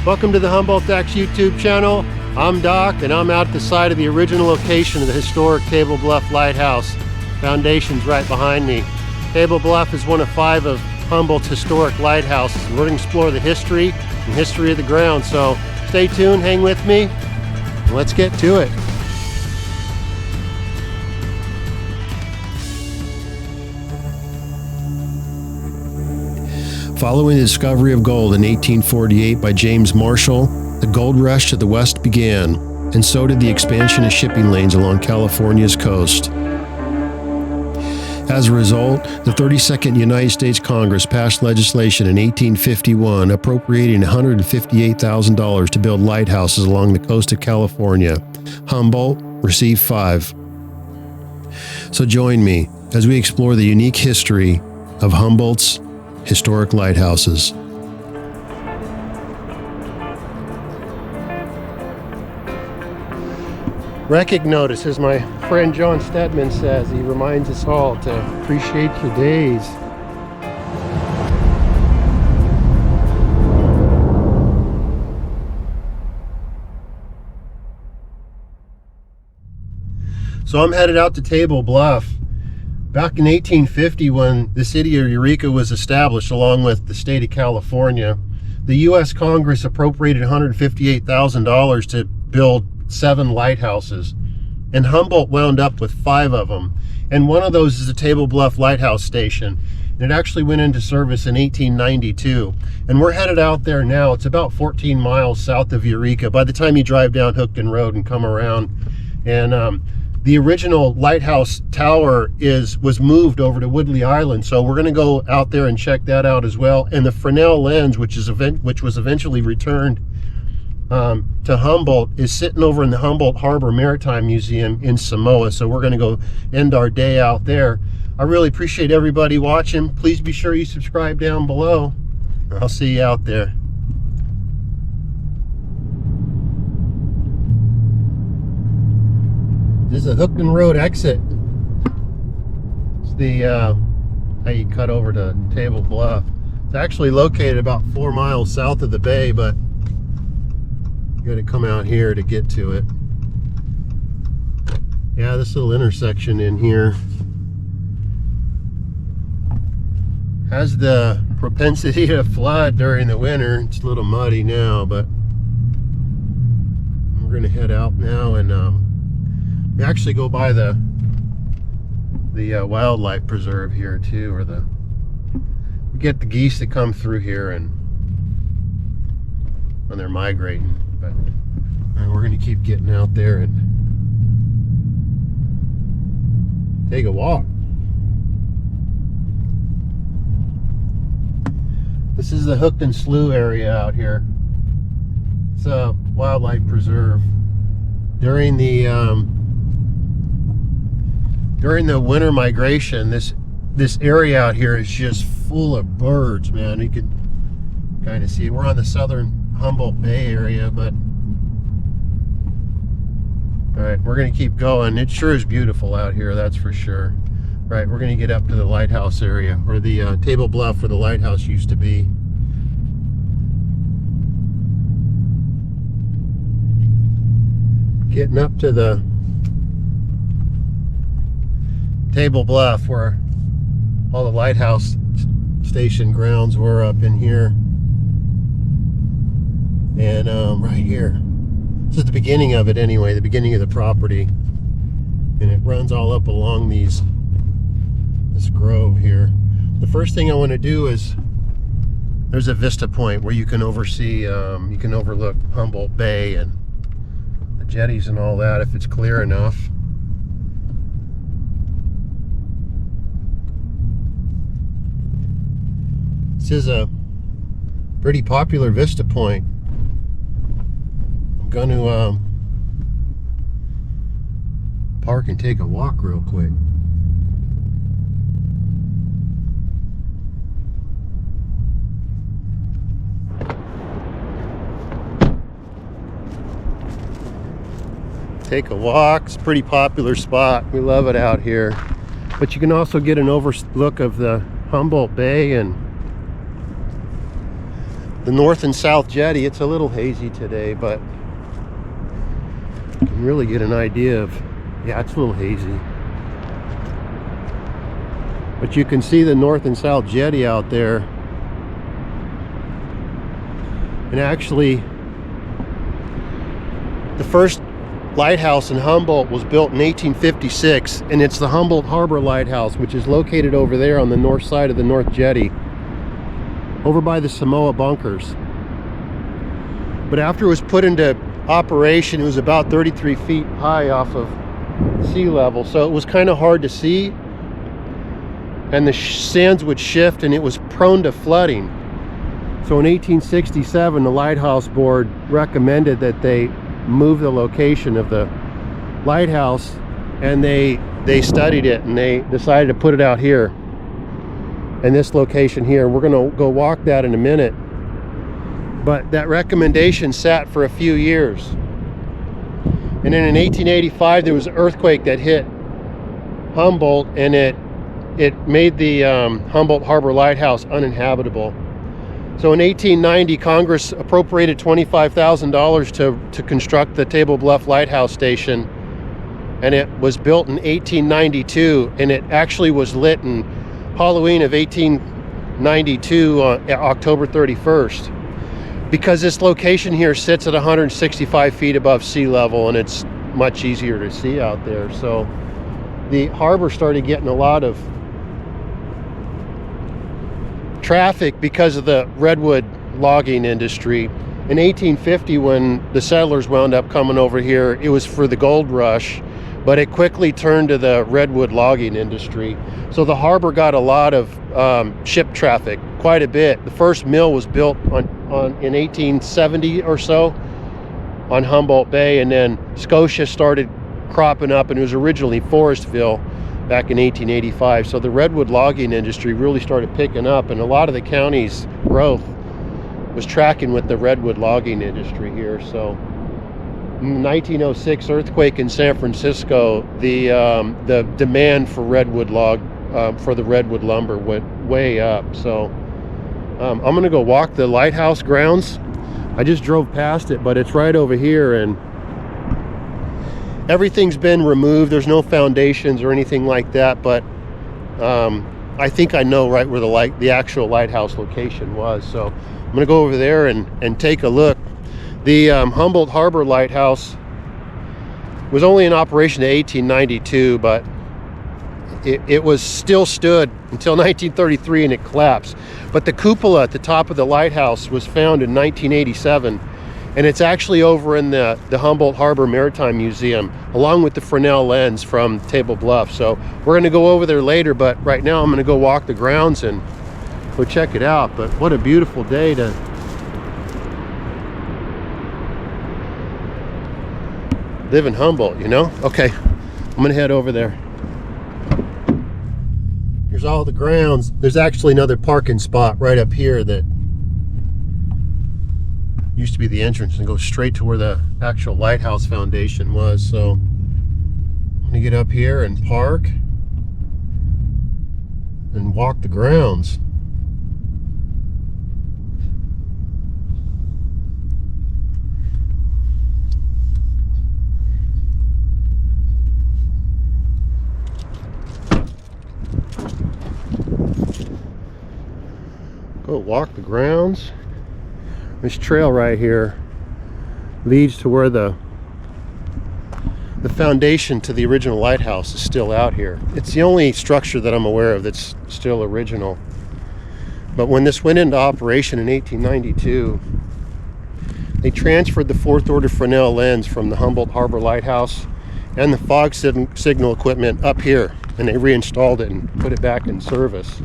Welcome to the Humboldt X YouTube channel. I'm Doc, and I'm out at the site of the original location of the historic Table Bluff Lighthouse. Foundation's right behind me. Table Bluff is one of 5 of Humboldt's historic lighthouses. We're going to explore the history and history of the ground. So stay tuned, hang with me, and let's get to it. Following the discovery of gold in 1848 by James Marshall, the gold rush to the west began, and so did the expansion of shipping lanes along California's coast. As a result, the 32nd United States Congress passed legislation in 1851 appropriating $158,000 to build lighthouses along the coast of California. Humboldt received 5. So join me as we explore the unique history of Humboldt's historic lighthouses. Wrecking notice, as my friend John Stedman says, he reminds us all to appreciate your days. So I'm headed out to Table Bluff. Back in 1850, when the city of Eureka was established along with the state of California, the U.S. Congress appropriated $158,000 to build 7 lighthouses, and Humboldt wound up with 5 of them. And one of those is the Table Bluff Lighthouse Station. And it actually went into service in 1892. And we're headed out there now. It's about 14 miles south of Eureka by the time you drive down Hookton Road and come around. And the original lighthouse tower was moved over to Woodley Island, so we're going to go out there and check that out as well. And the Fresnel lens, which was eventually returned to Humboldt, is sitting over in the Humboldt Harbor Maritime Museum in Samoa. So we're going to go end our day out there. I really appreciate everybody watching. Please be sure you subscribe down below. I'll see you out there. This is a Hookton Road exit. It's the how you cut over to Table Bluff. It's actually located about 4 miles south of the bay, but you got to come out here to get to it. Yeah, this little intersection in here has the propensity to flood during the winter. It's a little muddy now, but we're going to head out now, and we actually go by the wildlife preserve here too, or we get the geese that come through here and when they're migrating. But we're going to keep getting out there and take a walk. This is the Hookton Slough area out here. It's a wildlife preserve. During the winter migration, this area out here is just full of birds, man. You can kind of see we're on the southern Humboldt Bay area, but all right, we're going to keep going. It sure is beautiful out here, that's for sure. Right, we're going to get up to the lighthouse area, or the Table Bluff where the lighthouse used to be. Getting up to the Table Bluff where all the lighthouse station grounds were, up in here. And right here, this is the beginning of it anyway, the beginning of the property, and it runs all up along this grove here. The first thing I want to do is, there's a vista point where you can oversee, you can overlook Humboldt Bay and the jetties and all that if it's clear enough. This is a pretty popular vista point. I'm going to park and take a walk real quick. Take a walk. It's a pretty popular spot. We love it out here. But you can also get an overlook of the Humboldt Bay and the north and south jetty. It's a little hazy today, but you can really get an idea of, yeah, it's a little hazy. But you can see the north and south jetty out there. And actually, the first lighthouse in Humboldt was built in 1856, and it's the Humboldt Harbor Lighthouse, which is located over there on the north side of the North Jetty, over by the Samoa bunkers. But after it was put into operation, it was about 33 feet high off of sea level, so it was kind of hard to see, and the sands would shift, and it was prone to flooding. So in 1867, the Lighthouse Board recommended that they move the location of the lighthouse, and they studied it, and they decided to put it out here in this location here. We're going to go walk that in a minute. But that recommendation sat for a few years, and then in 1885 there was an earthquake that hit Humboldt, and it made the Humboldt Harbor Lighthouse uninhabitable. So in 1890, Congress appropriated $25,000 to construct the Table Bluff Lighthouse Station, and it was built in 1892, and it actually was lit in Halloween of 1892 on October 31st. Because this location here sits at 165 feet above sea level, and it's much easier to see out there. So the harbor started getting a lot of traffic because of the redwood logging industry. In 1850, when the settlers wound up coming over here, it was for the gold rush, but it quickly turned to the redwood logging industry. So the harbor got a lot of ship traffic, quite a bit. The first mill was built in 1870 or so on Humboldt Bay, and then Scotia started cropping up, and it was originally Forestville back in 1885. So the redwood logging industry really started picking up, and a lot of the county's growth was tracking with the redwood logging industry here. So in the 1906 earthquake in San Francisco, the demand for redwood for the redwood lumber went way up. So I'm gonna go walk the lighthouse grounds. I just drove past it, but it's right over here, and everything's been removed. There's no foundations or anything like that, but I think I know right where the actual lighthouse location was. So I'm gonna go over there and take a look. The Humboldt Harbor Lighthouse was only in operation in 1892, but it was still stood until 1933, and it collapsed. But the cupola at the top of the lighthouse was found in 1987, and it's actually over in the Humboldt Harbor Maritime Museum, along with the Fresnel lens from Table Bluff. So we're going to go over there later, but right now I'm going to go walk the grounds and go check it out. But what a beautiful day to live in Humboldt, you know? Okay, I'm going to head over there. Here's all the grounds. There's actually another parking spot right up here that used to be the entrance and goes straight to where the actual lighthouse foundation was. So I'm gonna get up here and park and walk the grounds. Go walk the grounds. This trail right here leads to where the foundation to the original lighthouse is still out here. It's the only structure that I'm aware of that's still original. But when this went into operation in 1892, they transferred the fourth order Fresnel lens from the Humboldt Harbor Lighthouse and the fog signal equipment up here, and they reinstalled it and put it back in service.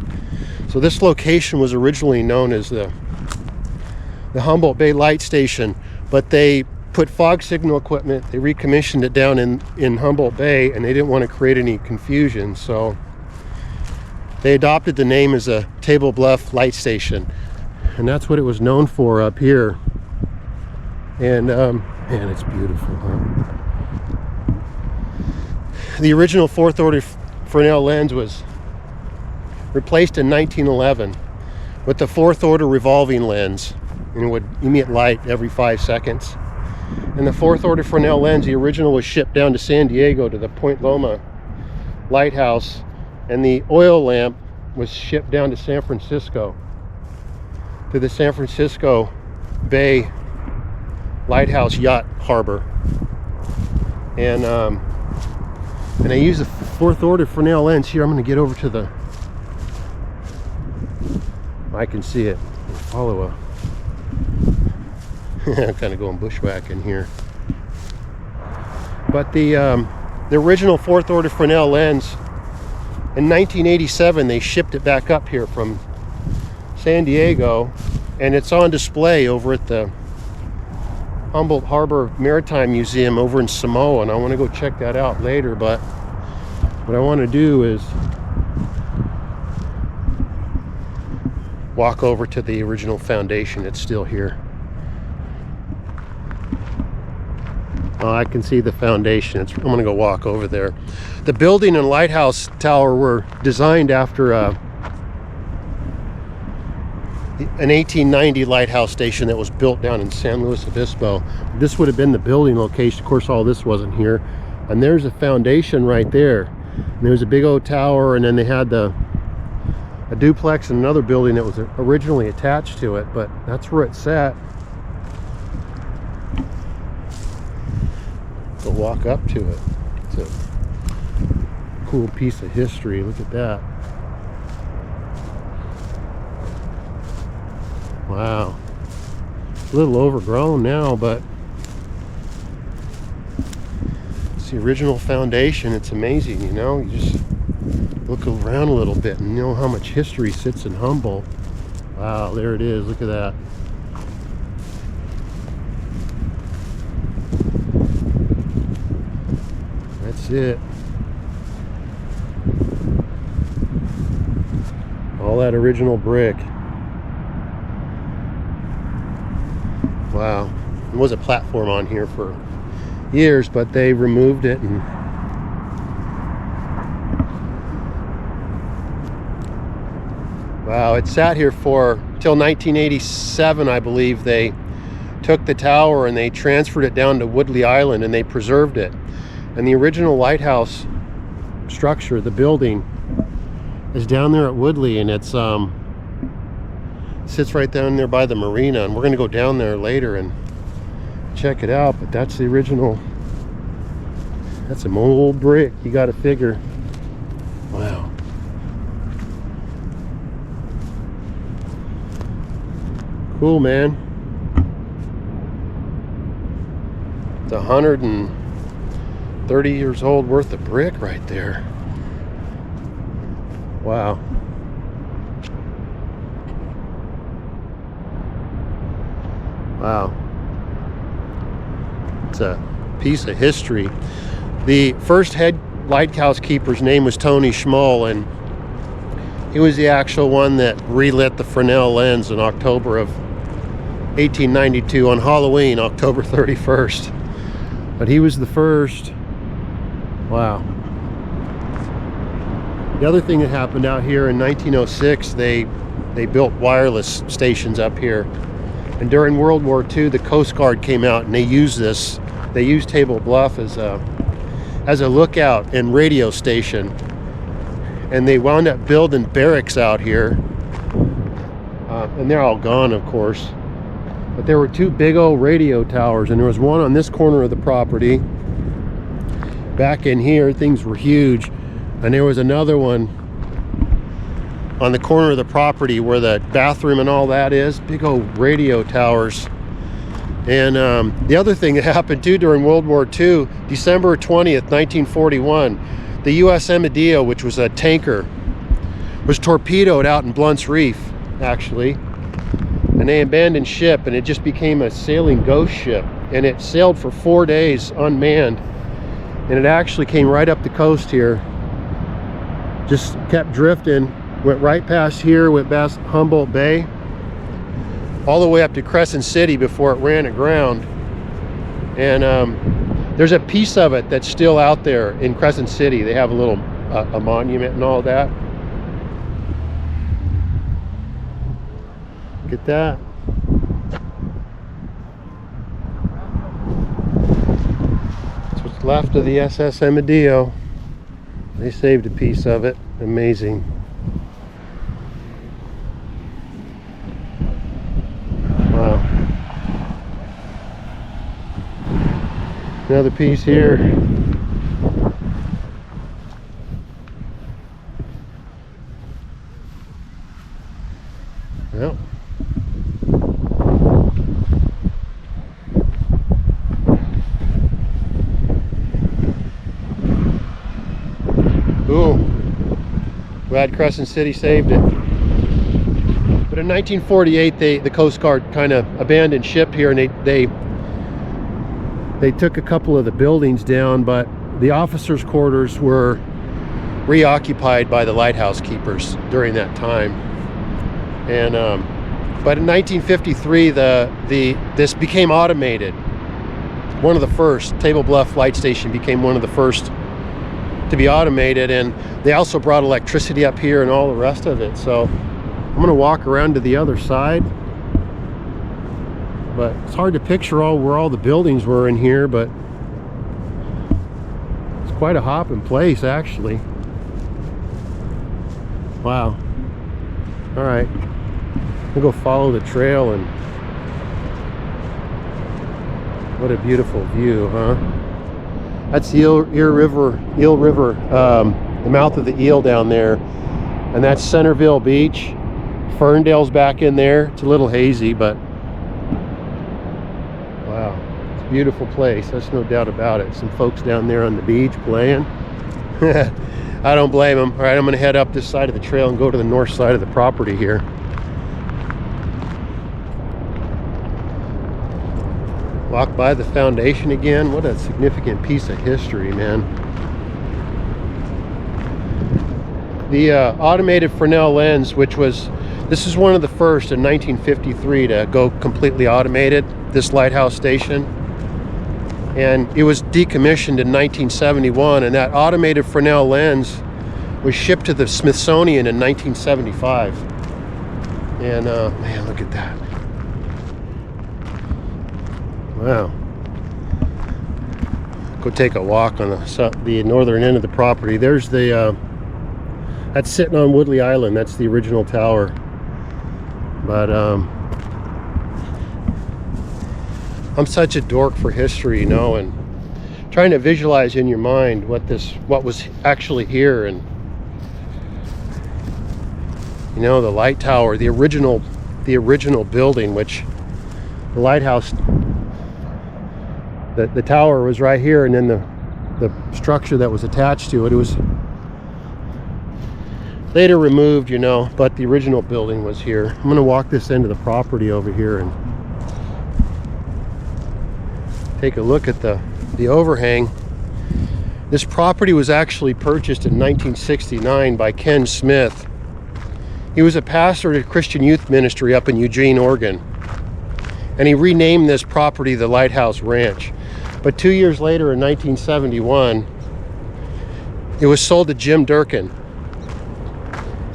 So this location was originally known as the Humboldt Bay Light Station, but they put fog signal equipment, they recommissioned it down in Humboldt Bay, and they didn't want to create any confusion, so they adopted the name as a Table Bluff Light Station, and that's what it was known for up here. And man, it's beautiful, huh? The original fourth order Fresnel lens was replaced in 1911 with the fourth order revolving lens. and it would emit light every 5 seconds. And the fourth order Fresnel lens, the original, was shipped down to San Diego to the Point Loma Lighthouse, and the oil lamp was shipped down to San Francisco, to the San Francisco Bay Lighthouse Yacht Harbor. And I use the fourth order Fresnel lens here. I'm going to get over to the, I can see it, follow a I'm kind of going bushwhacking here. But the original fourth order Fresnel lens, in 1987 they shipped it back up here from San Diego, and it's on display over at the Humboldt Harbor Maritime Museum over in Samoa, and I want to go check that out later. But what I want to do is walk over to the original foundation. It's still here. I can see the foundation. I'm going to go walk over there. The building and lighthouse tower were designed after an 1890 lighthouse station that was built down in San Luis Obispo. This would have been the building location. Of course, all this wasn't here. And there's a foundation right there. And there's a big old tower, and then they had a duplex and another building that was originally attached to it, but that's where it sat. Go walk up to it. It's a cool piece of history. Look at that. Wow. A little overgrown now, but it's the original foundation. It's amazing, you know. You just look around a little bit and you know how much history sits in Humboldt. Wow, there it is. Look at that. That's it. All that original brick. Wow. There was a platform on here for years, but they removed it, and wow, it sat here for till 1987, I believe. They took the tower and they transferred it down to Woodley Island, and they preserved it. And the original lighthouse structure, the building, is down there at Woodley, and it's sits right down there by the marina, and we're going to go down there later and check it out. But that's the original. That's some old brick, you got to figure. Wow. Cool, man. It's 130 years old worth of brick right there. Wow. Wow. It's a piece of history. The first head lighthouse keeper's name was Tony Schmoll, and he was the actual one that relit the Fresnel lens in October of 1892 on Halloween, October 31st. But he was the first. Wow. The other thing that happened out here in 1906, they built wireless stations up here. And during World War II, the Coast Guard came out and they used this. They used Table Bluff as a lookout and radio station. And they wound up building barracks out here. And they're all gone, of course. But there were two big old radio towers, and there was one on this corner of the property. Back in here, things were huge. And there was another one on the corner of the property where the bathroom and all that is. Big old radio towers. And the other thing that happened too during World War II, December 20th, 1941, the USS Medea, which was a tanker, was torpedoed out in Blunt's Reef, actually. And they abandoned ship, and it just became a sailing ghost ship. And it sailed for 4 days unmanned. And it actually came right up the coast here. Just kept drifting, went right past here, went past Humboldt Bay, all the way up to Crescent City before it ran aground. And there's a piece of it that's still out there in Crescent City. They have a little a monument and all that. Look at that. left of the SS Amadeo. They saved a piece of it. Amazing. Wow. Another piece here. Well. Ooh. Glad Crescent City saved it. But in 1948, the Coast Guard kind of abandoned ship here, and they took a couple of the buildings down, but the officers' quarters were reoccupied by the lighthouse keepers during that time. And but in 1953, this became automated. One of the first. Table Bluff Light Station became one of the first to be automated, and they also brought electricity up here and all the rest of it. So I'm going to walk around to the other side, but it's hard to picture where all the buildings were in here, but it's quite a hopping place actually. Wow. All right, we'll go follow the trail, and what a beautiful view, huh? That's the Eel River, the mouth of the Eel down there, and that's Centerville Beach. Ferndale's back in there. It's a little hazy, but wow, it's a beautiful place. That's no doubt about it. Some folks down there on the beach playing. I don't blame them. All right, I'm going to head up this side of the trail and go to the north side of the property here. Walk by the foundation again. What a significant piece of history, man. The automated Fresnel lens, this is one of the first in 1953 to go completely automated, this lighthouse station. And it was decommissioned in 1971, and that automated Fresnel lens was shipped to the Smithsonian in 1975. And man, look at that. Wow. Go take a walk on the northern end of the property. There's that's sitting on Woodley Island. That's the original tower. But I'm such a dork for history, you know, and trying to visualize in your mind what was actually here, and you know, the light tower, the original building, which the lighthouse, the tower was right here, and then the structure that was attached to it was later removed, you know, but the original building was here. I'm going to walk this end of the property over here and take a look at the overhang. This property was actually purchased in 1969 by Ken Smith. He was a pastor at a Christian youth ministry up in Eugene, Oregon, and he renamed this property the Lighthouse Ranch. But 2 years later, in 1971, it was sold to Jim Durkin.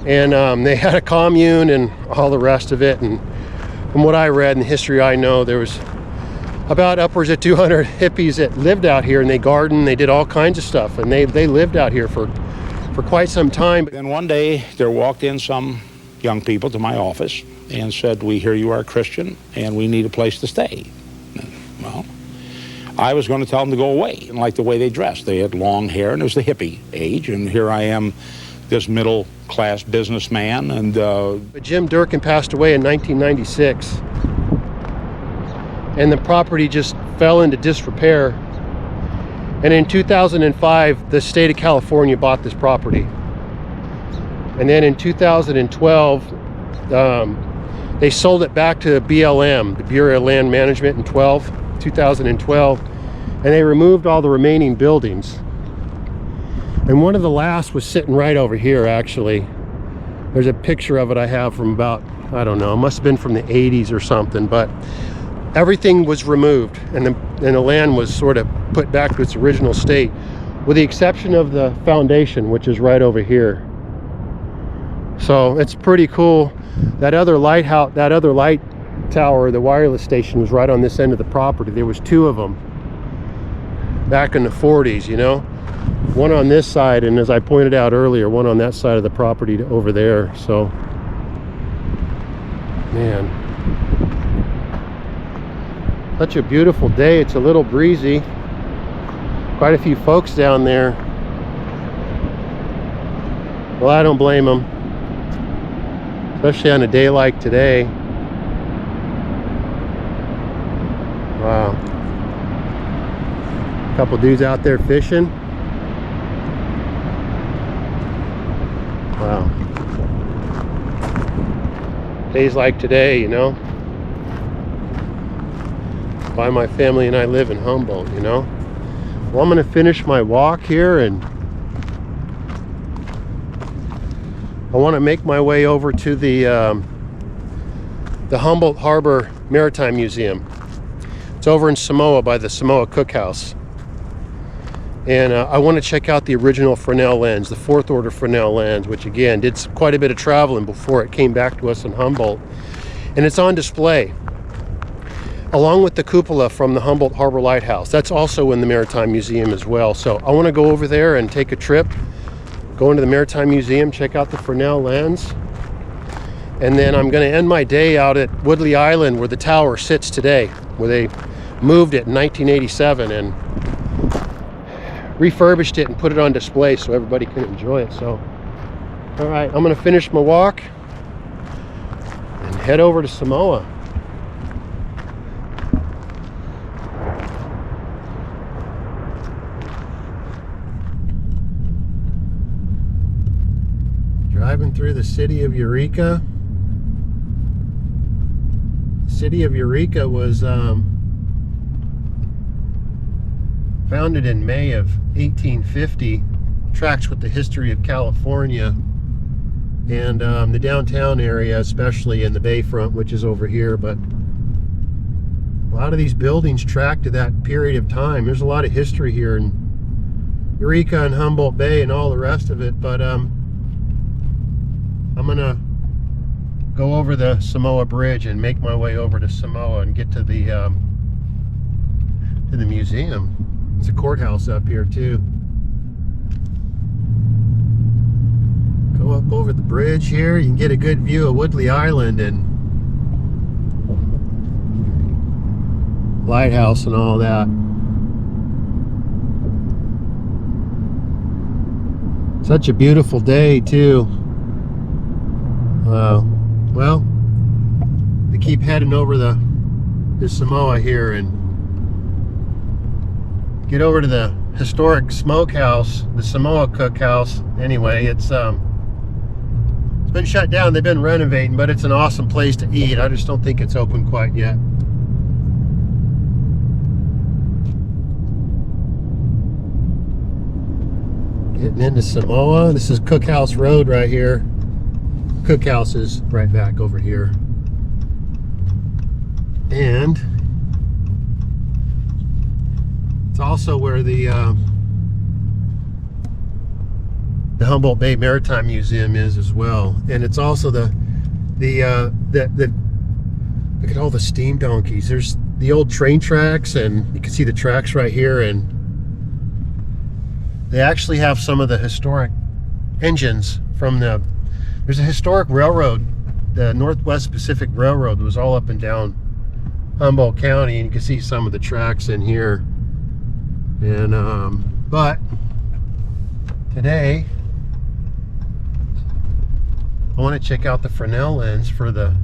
And they had a commune and all the rest of it. And from what I read and the history I know, there was about upwards of 200 hippies that lived out here, and they gardened, they did all kinds of stuff, and they lived out here for quite some time. Then one day there walked in some young people to my office and said, "We hear you are a Christian and we need a place to stay." Well, I was going to tell them to go away, and like the way they dressed. They had long hair, and it was the hippie age, and here I am, this middle-class businessman, and But Jim Durkin passed away in 1996, and the property just fell into disrepair. And in 2005, the state of California bought this property. And then in 2012, they sold it back to BLM, the Bureau of Land Management, in 2012, and they removed all the remaining buildings. And one of the last was sitting right over here, actually. There's a picture of it I have from about, I don't know, it must have been from the 80s or something, but everything was removed, and the land was sort of put back to its original state, with the exception of the foundation, which is right over here. So it's pretty cool. That other lighthouse, that other light tower, the wireless station, was right on this end of the property. There was two of them. back in the 40s, you know. One on this side, and as I pointed out earlier, one on that side of the property over there. So, man, such a beautiful day. It's a little breezy. Quite a few folks down there. Well, I don't blame them, especially on a day like today. Wow. A couple dudes out there fishing. Wow. Days like today, you know. Why my family and I live in Humboldt, you know. Well, I'm going to finish my walk here, and I want to make my way over to the Humboldt Harbor Maritime Museum. It's over in Samoa by the Samoa Cookhouse. And I want to check out the original Fresnel lens, the 4th order Fresnel lens, which again did quite a bit of traveling before it came back to us in Humboldt. And it's on display, along with the cupola from the Humboldt Harbor Lighthouse. That's also in the Maritime Museum as well. So I want to go over there and take a trip, go into the Maritime Museum, check out the Fresnel lens. And then I'm going to end my day out at Woodley Island, where the tower sits today, where they moved it in 1987 and refurbished it and put it on display so everybody can enjoy it. So, all right, I'm going to finish my walk and head over to Samoa. Driving through the city of Eureka. The city of Eureka was founded in May of 1850. Tracks with the history of California, and the downtown area, especially in the bayfront, which is over here. But a lot of these buildings track to that period of time. There's a lot of history here in Eureka and Humboldt Bay and all the rest of it. But I'm gonna go over the Samoa Bridge and make my way over to Samoa and get to the museum. There's a courthouse up here too. Go up over the bridge here. You can get a good view of Woodley Island and Lighthouse and all that. Such a beautiful day too. Well, we keep heading over the Samoa here and get over to the historic smokehouse, the Samoa Cookhouse. Anyway, it's been shut down. They've been renovating, but it's an awesome place to eat. I just don't think it's open quite yet. Getting into Samoa. This is Cookhouse Road right here. Cookhouse is right back over here. And it's also where the Humboldt Bay Maritime Museum is as well. And it's also the look at all the steam donkeys. There's the old train tracks, and you can see the tracks right here, and they actually have some of the historic engines from there's a historic railroad, the Northwest Pacific Railroad, that was all up and down Humboldt County, and you can see some of the tracks in here. And but today I want to check out the Fresnel lens for the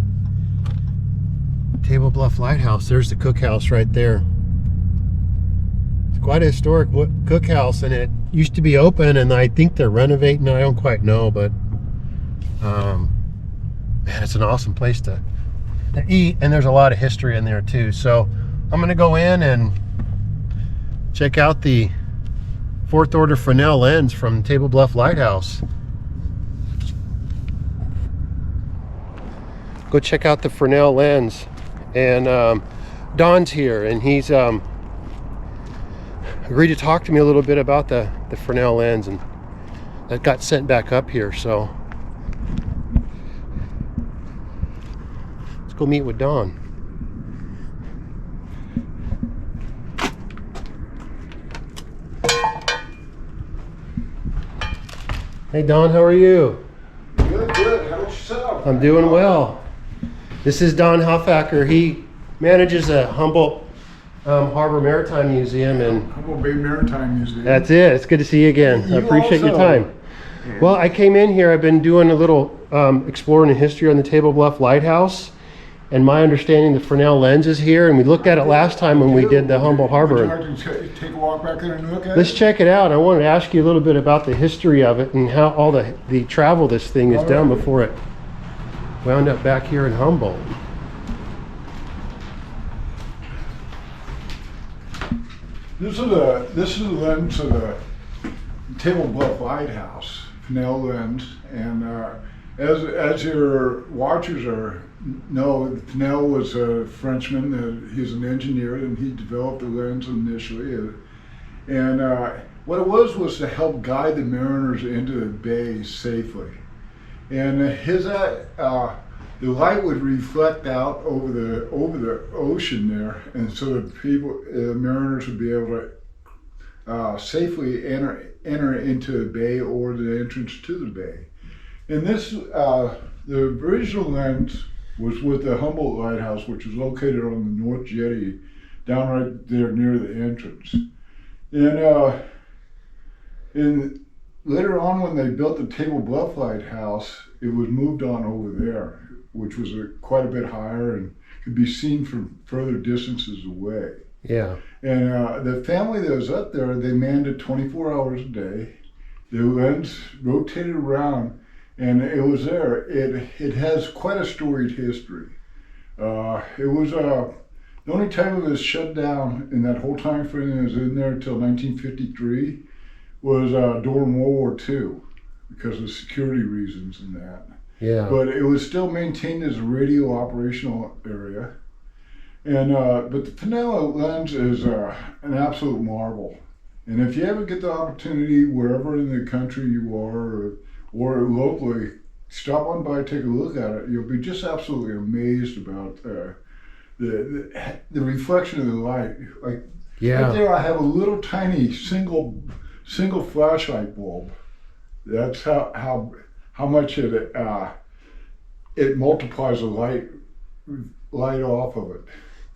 Table Bluff Lighthouse. There's the cookhouse right there. It's quite a historic cookhouse, and it used to be open, and I think they're renovating. I don't quite know, but man, it's an awesome place to eat, and there's a lot of history in there too. So I'm gonna go in and check out the 4th order Fresnel lens from Table Bluff Lighthouse. Go check out the Fresnel lens. And Don's here, and he's agreed to talk to me a little bit about the Fresnel lens, and that got sent back up here. So let's go meet with Don. Hey Don, how are you? Good, good. How about yourself? I'm doing well. This is Don Huffacker. He manages a Humboldt Harbor Maritime Museum, and Humboldt Bay Maritime Museum. that's it. It's good to see you again. I You appreciate your also. time. Well, I came in here. I've been doing a little exploring the history on the Table Bluff Lighthouse, and my understanding the Fresnel lens is here, and we looked at it last time when we did the Humboldt Harbor. Would you like to take a walk back there and look at Let's it? check it out. I wanted to ask you a little bit about the history of it and how all the travel this thing has done before it wound up back here in Humboldt. This is a lens of the Table Bluff Lighthouse, Fresnel lens, and as your watchers know, Fresnel was a Frenchman. He's an engineer, and he developed the lens initially. And what it was to help guide the mariners into the bay safely. And the light would reflect out over the ocean there, and so the mariners would be able to safely enter into the bay or the entrance to the bay. And this, the original lens was with the Humboldt Lighthouse, which is located on the North Jetty, down right there near the entrance. And later on, when they built the Table Bluff Lighthouse, it was moved on over there, which was quite a bit higher and could be seen from further distances away. Yeah. And the family that was up there, they manned it 24 hours a day. The lens rotated around, and it was there. It has quite a storied history. It was the only time it was shut down in that whole time frame it was in there until 1953 was during World War II because of security reasons and that. Yeah. But it was still maintained as a radio operational area. And but the Fresnel lens is an absolute marvel. And if you ever get the opportunity, wherever in the country you are or locally, stop on by, take a look at it. You'll be just absolutely amazed about the reflection of the light. Like right there, I have a little tiny single flashlight bulb. That's how much it multiplies the light off of it.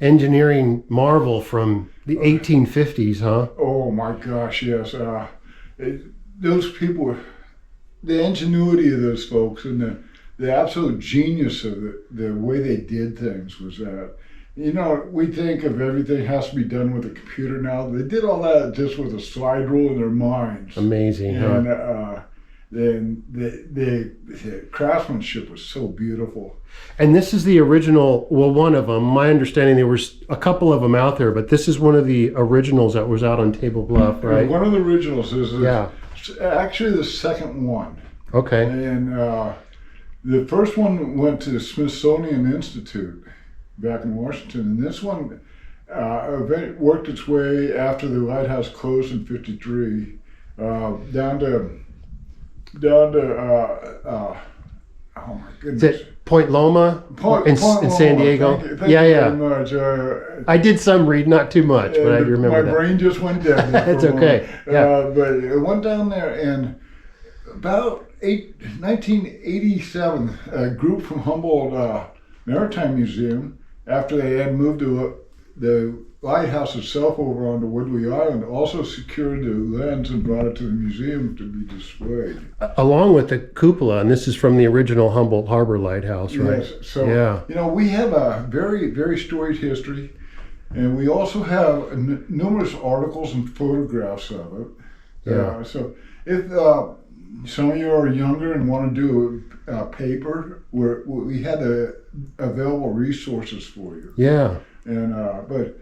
Engineering marvel from the 1850s, huh? Oh my gosh, yes. Those people, the ingenuity of those folks and the absolute genius of the way they did things was that, you know, we think of everything has to be done with a computer now. They did all that just with a slide rule in their minds. Amazing, and, huh? Then the craftsmanship was so beautiful. And this is the original, well, one of them. My understanding, there was a couple of them out there, but this is one of the originals that was out on Table Bluff, right? One of the originals is Yeah. actually the second one. Okay. And the first one went to the Smithsonian Institute back in Washington, and this one worked its way after the lighthouse closed in '53 down to oh my goodness. Is it Point Loma in San Diego? Thank you Yeah. very much. I did some read, not too much, but I remember my that. brain just went dead. It's okay. Yeah. But it went down there, and about 1987, a group from Humboldt Maritime Museum, after they had moved the lighthouse itself over onto Woodley Island, also secured the lens and brought it to the museum to be displayed. Along with the cupola, and this is from the original Humboldt Harbor Lighthouse, right? Yes. So, yeah. you know, we have a very, very storied history, and we also have numerous articles and photographs of it. Yeah. So if some of you are younger and want to do a paper, we have the available resources for you. Yeah. And but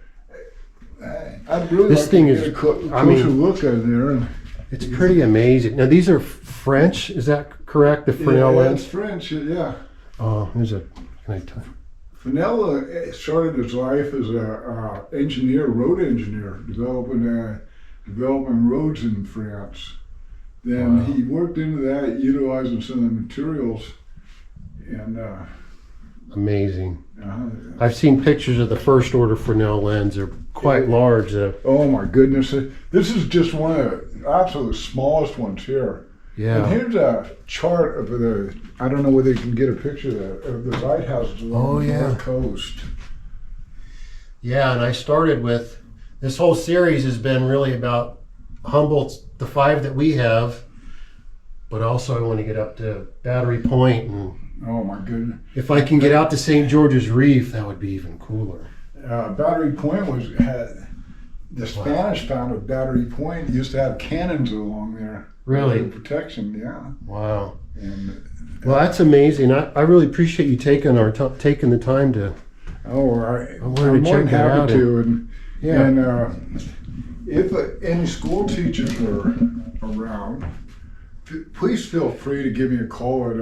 I'd really This like thing to is- get a closer I mean- look at there. And It's pretty amazing. Now, these are French, is that correct? The Fresnel yeah, lens? it's French, yeah. Oh, here's a, can I tell? Fresnel started his life as a engineer, road engineer, developing roads in France. Then he worked into that, utilizing some of the materials, and Amazing. I've seen pictures of the first order Fresnel lens. They're quite large. oh my goodness, this is just one of the absolute smallest ones here. Yeah. And here's a chart of I don't know whether you can get a picture of the lighthouses along the north coast. Yeah, and I started with, this whole series has been really about Humboldt's, the 5 that we have, but also I want to get up to Battery Point, and oh my goodness. if I can get out to St. George's Reef, that would be even cooler. Battery Point had the Spanish founded Battery Point used to have cannons along there. Really? For protection, yeah. Wow. And, well, that's amazing. I really appreciate you taking the time to. I'm to more check than that out happy to. Yeah. And if any school teachers are around, please feel free to give me a call at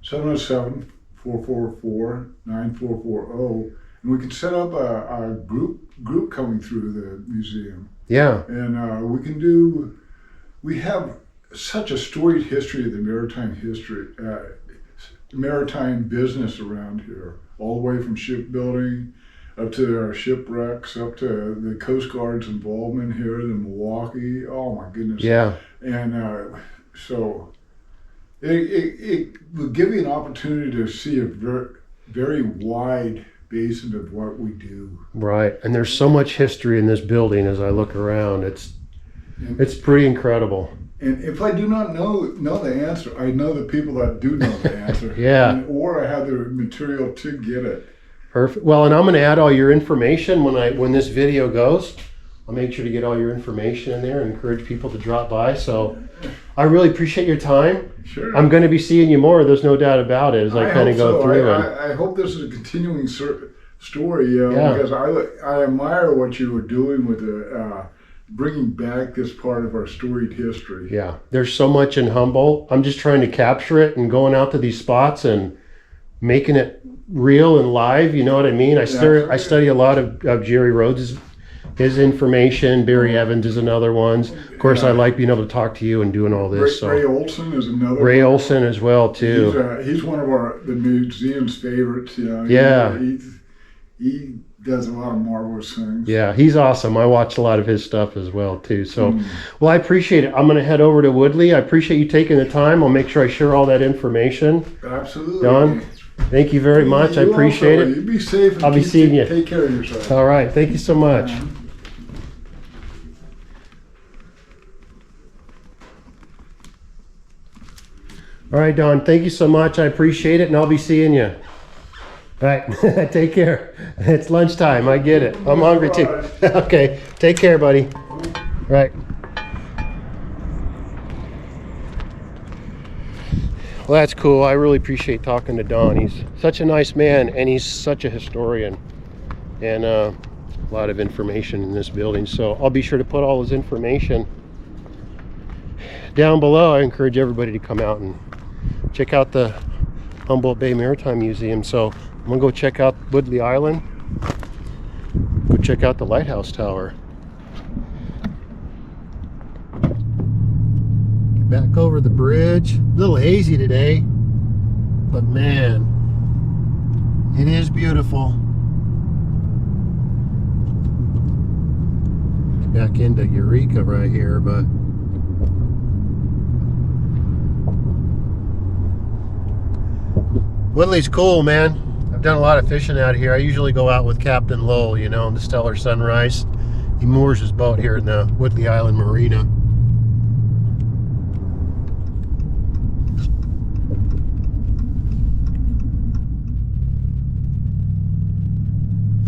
707-444-9440, and we can set up a group coming through the museum. Yeah. And we have such a storied history of the maritime business around here, all the way from shipbuilding up to our shipwrecks, up to the Coast Guard's involvement here in Milwaukee. Oh my goodness. Yeah. And so it will give you an opportunity to see a very, very wide basin of what we do. Right. And there's so much history in this building as I look around. It's pretty incredible. And if I do not know the answer, I know the people that do know the answer. Yeah. Or I have the material to get it. Perfect. Well, and I'm going to add all your information when this video goes. I'll make sure to get all your information in there and encourage people to drop by. So I really appreciate your time. Sure. I'm going to be seeing you more. There's no doubt about it as I kind of go through. I hope this is a continuing story because I admire what you were doing with bringing back this part of our storied history. Yeah, there's so much in Humboldt. I'm just trying to capture it and going out to these spots and making it real and live. You know what I mean? I study a lot of Jerry Rhodes' his information. Barry Evans is another one. Of course, I like being able to talk to you and doing all this. Ray Olson is another. Ray Olson as well too. He's one of the museum's favorites. Yeah. He does a lot of marvelous things. Yeah, he's awesome. I watch a lot of his stuff as well too. So, well, I appreciate it. I'm going to head over to Woodley. I appreciate you taking the time. I'll make sure I share all that information. Absolutely. Don, thank you very much. I appreciate it. You be safe. And I'll be seeing you. Take care of yourself. All right. Thank you so much. All right, Don. Thank you so much. I appreciate it, and I'll be seeing you. All right. Take care. It's lunchtime. I get it. I'm hungry too. Okay. Take care, buddy. All right. Well, that's cool. I really appreciate talking to Don. He's such a nice man, and he's such a historian, and a lot of information in this building. So I'll be sure to put all his information down below. I encourage everybody to come out and check out the Humboldt Bay Maritime Museum. So I'm gonna go check out Woodley Island, go check out the Lighthouse Tower. Get back over the bridge. A little hazy today, but man, it is beautiful. Get back into Eureka right here, but Woodley's cool, man. I've done a lot of fishing out here. I usually go out with Captain Lowell, you know, in the Stellar Sunrise. He moors his boat here in the Woodley Island Marina.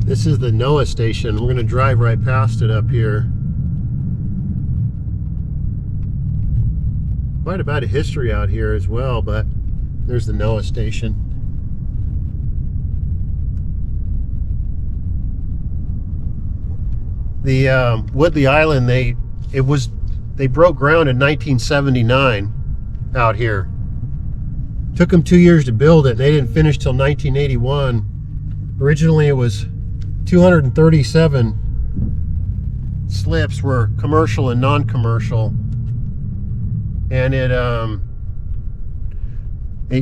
This is the NOAA station. We're going to drive right past it up here. Quite a bit of history out here as well, but there's the NOAA station. The Woodley Island, they broke ground in 1979 out here. Took them 2 years to build it, and they didn't finish till 1981. Originally, it was 237 slips were commercial and non-commercial, and it $8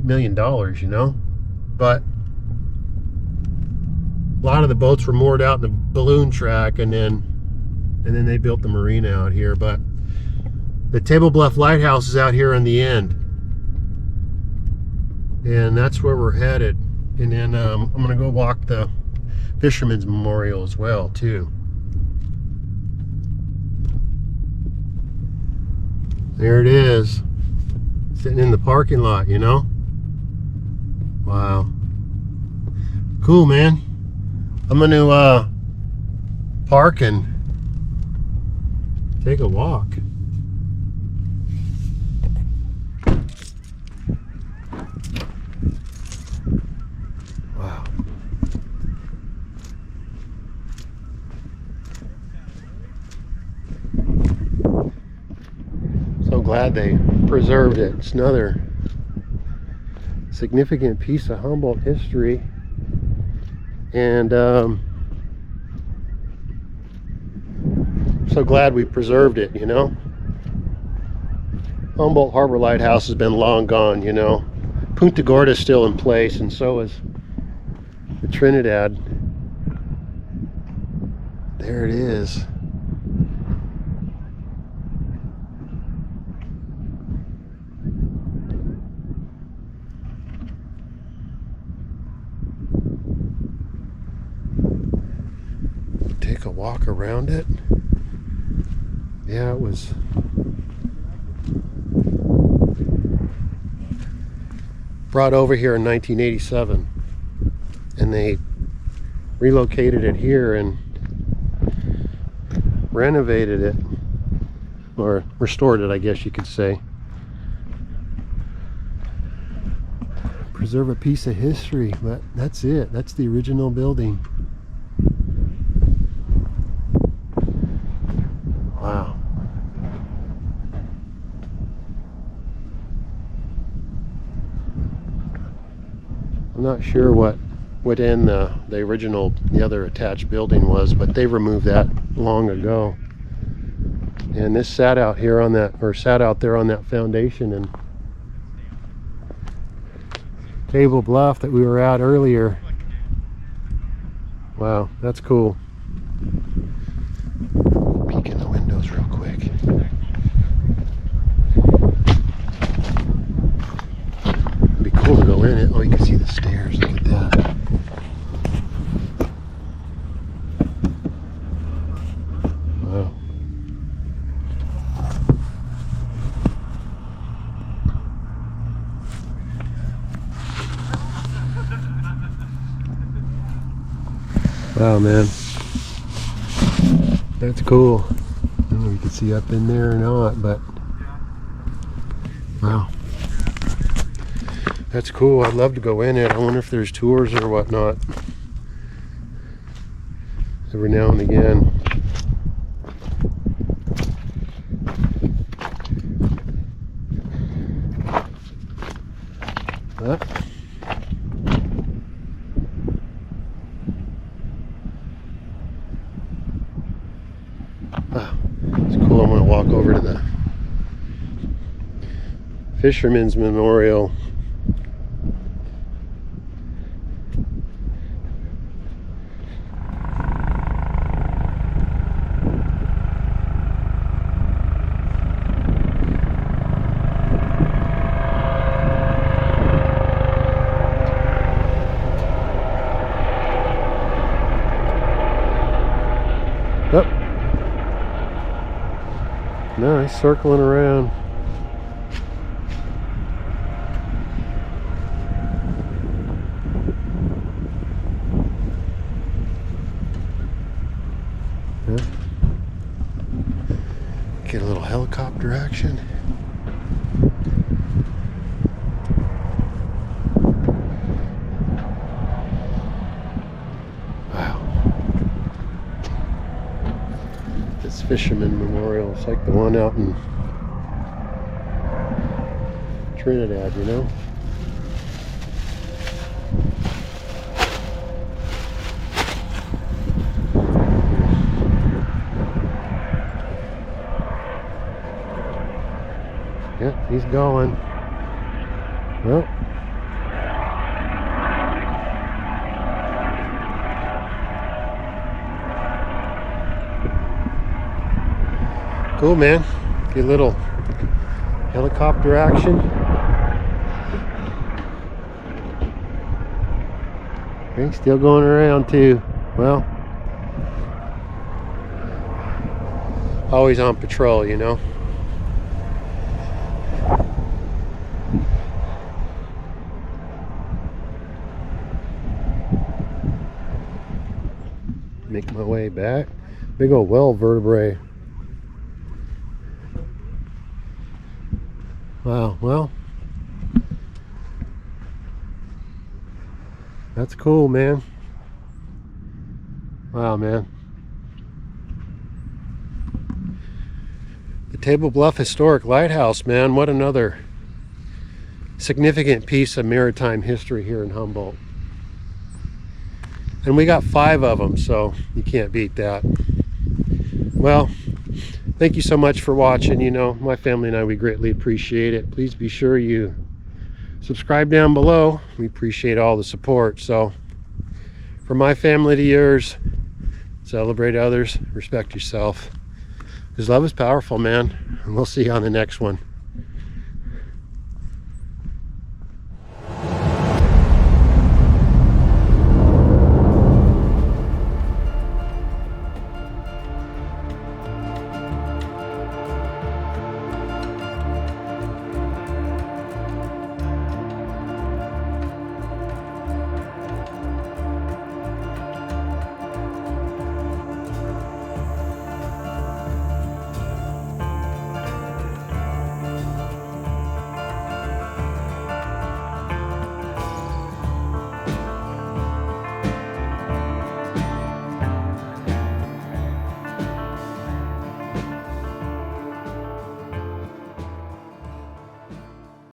million, you know, but a lot of the boats were moored out in the balloon track, and then they built the marina out here. But The Table Bluff Lighthouse is out here in the end. And that's where we're headed. And then I'm going to go walk the Fisherman's Memorial as well, too. There it is. Sitting in the parking lot, you know? Wow. Cool, man. I'm going to park and take a walk. Wow. So glad they preserved it. It's another significant piece of Humboldt history. And so glad we preserved it, you know. Humboldt Harbor Lighthouse has been long gone, you know. Punta Gorda is still in place, and so is the Trinidad. There it is. Take a walk around it. Yeah, it was brought over here in 1987, and they relocated it here and renovated it, or restored it, I guess you could say. Preserve a piece of history, but that's it. That's the original building. Wow. I'm not sure what end the original, the other attached building was, but they removed that long ago. And this sat out here on that, or sat out there on that foundation and Table Bluff that we were at earlier. Wow, that's cool. Peek in the windows real quick. It'd be cool to go in it. Oh, you can see the stairs. Look at that. Wow. Wow, man. That's cool. I don't know if you can see up in there or not, but wow. That's cool. I'd love to go in it. I wonder if there's tours or whatnot. Every now and again. Wow, it's cool. I'm going to walk over to the Fisherman's Memorial. Yep. Nice, circling around. Yeah. Get a little helicopter action. Fisherman Memorial. It's like the one out in Trinidad, you know? Yeah, he's going. Well, cool, man. Get a little Helicopter action. Okay, still going around too. Well, always on patrol, you know. Make my way back. Big old well vertebrae. Wow, well, that's cool, man. Wow, man. The Table Bluff Historic Lighthouse, man. What another significant piece of maritime history here in Humboldt. And we got 5 of them, so you can't beat that. Well, thank you so much for watching. You know, my family and I, we greatly appreciate it. Please be sure you subscribe down below. We appreciate all the support. So, from my family to yours, celebrate others, respect yourself. Because love is powerful, man. And we'll see you on the next one.